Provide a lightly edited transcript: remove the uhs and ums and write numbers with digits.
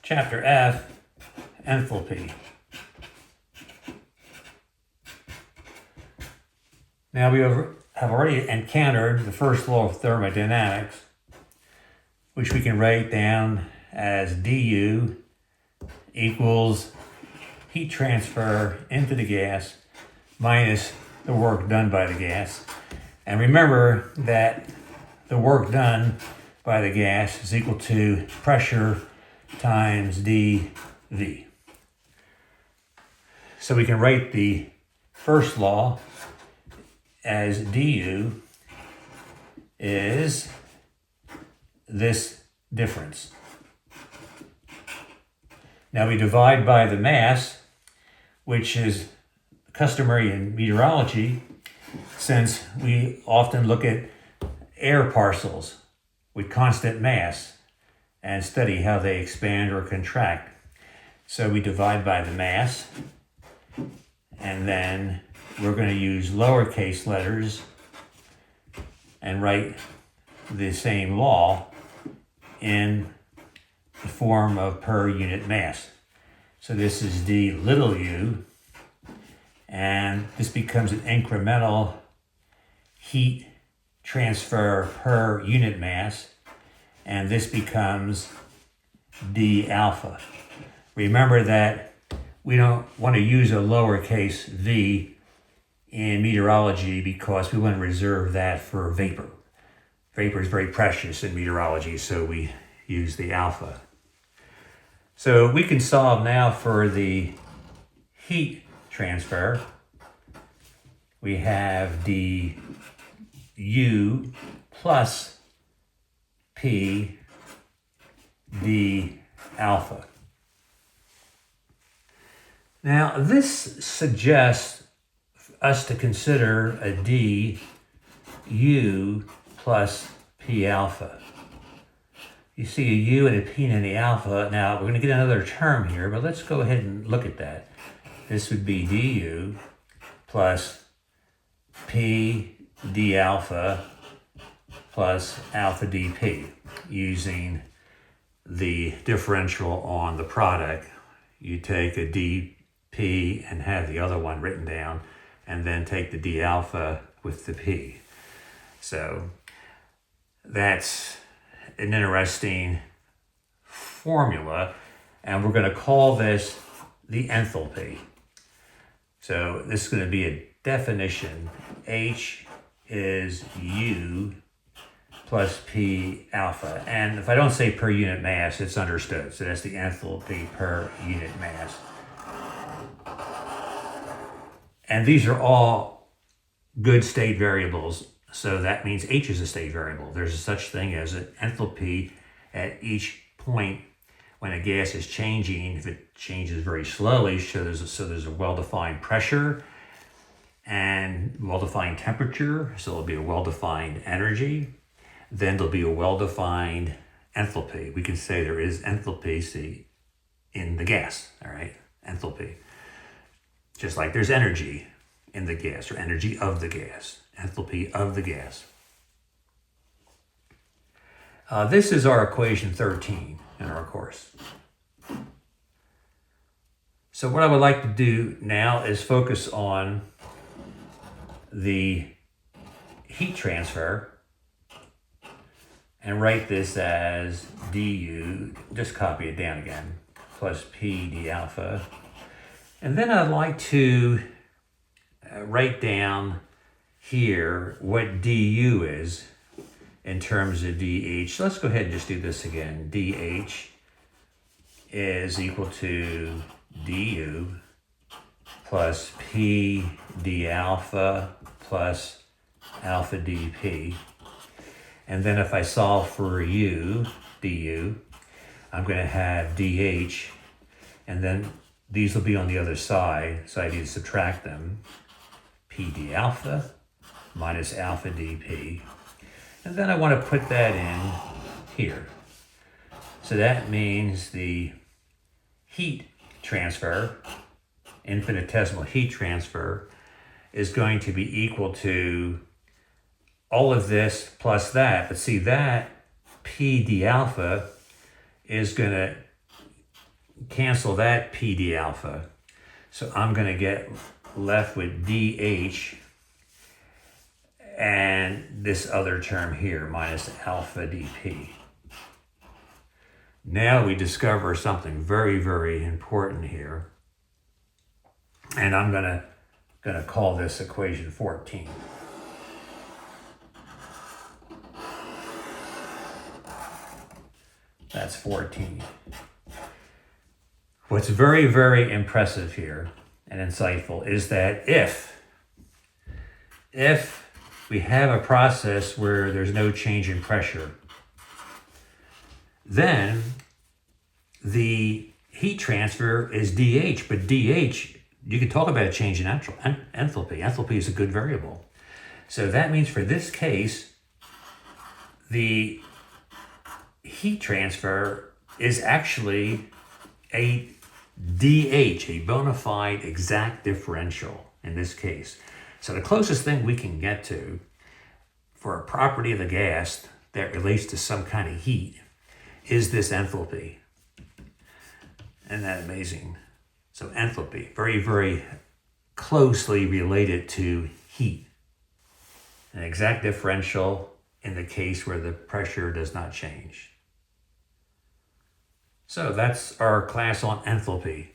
Chapter F, Enthalpy. Now we have already encountered the first law of thermodynamics, which we can write down as du equals heat transfer into the gas minus the work done by the gas. And remember that the work done by the gas is equal to pressure times dV. So we can write the first law as du is this difference. Now we divide by the mass, which is customary in meteorology, since we often look at air parcels with constant mass and study how they expand or contract. So we divide by the mass, and then we're going to use lowercase letters and write the same law in the form of per unit mass. So this is d little u, and this becomes an incremental heat transfer per unit mass, and this becomes d alpha. Remember that we don't want to use a lowercase v in meteorology because we want to reserve that for vapor. Vapor is very precious in meteorology, so we use the alpha. So we can solve now for the heat transfer. We have du plus p d alpha. Now this suggests us to consider a du plus p alpha. You see a u and a p and the alpha. Now we're going to get another term here, but let's go ahead and look at that. This would be du plus p d alpha plus alpha dp, using the differential on the product. You take a dp and have the other one written down, and then take the d alpha with the p. So that's an interesting formula, and we're going to call this the enthalpy. So this is going to be a definition. H is u plus p alpha. And if I don't say per unit mass, it's understood. So that's the enthalpy per unit mass. And these are all good state variables. So that means H is a state variable. There's such thing as an enthalpy at each point when a gas is changing. If it changes very slowly, so there's a well-defined pressure and well-defined temperature. So there'll be a well-defined energy. Then there'll be a well-defined enthalpy. We can say there is enthalpy in the gas, all right? Enthalpy. Just like there's energy in the gas, or energy of the gas. Enthalpy of the gas. This is our equation 13 in our course. So what I would like to do now is focus on the heat transfer and write this as du, just copy it down again, plus p d alpha. And then I'd like to write down here what du is in terms of dH. So let's go ahead and just do this again. dH is equal to du plus p d alpha plus alpha dp. And then if I solve for du, I'm going to have dH, and then these will be on the other side, so I need to subtract them. p d alpha minus alpha dp. And then I want to put that in here. So that means the heat transfer, infinitesimal heat transfer, is going to be equal to all of this plus that. But see, that p d alpha is going to cancel that P d alpha. So I'm going to get left with dH and this other term here, minus alpha dP. Now we discover something very, very important here. And I'm going to call this equation 14. That's 14. What's very, very impressive here and insightful is that if we have a process where there's no change in pressure, then the heat transfer is dH, but dH, you can talk about a change in enthalpy. Enthalpy is a good variable. So that means for this case, the heat transfer is actually a DH, a bona fide exact differential in this case. So the closest thing we can get to for a property of the gas that relates to some kind of heat is this enthalpy. Isn't that amazing? So enthalpy, very, very closely related to heat. An exact differential in the case where the pressure does not change. So that's our class on enthalpy.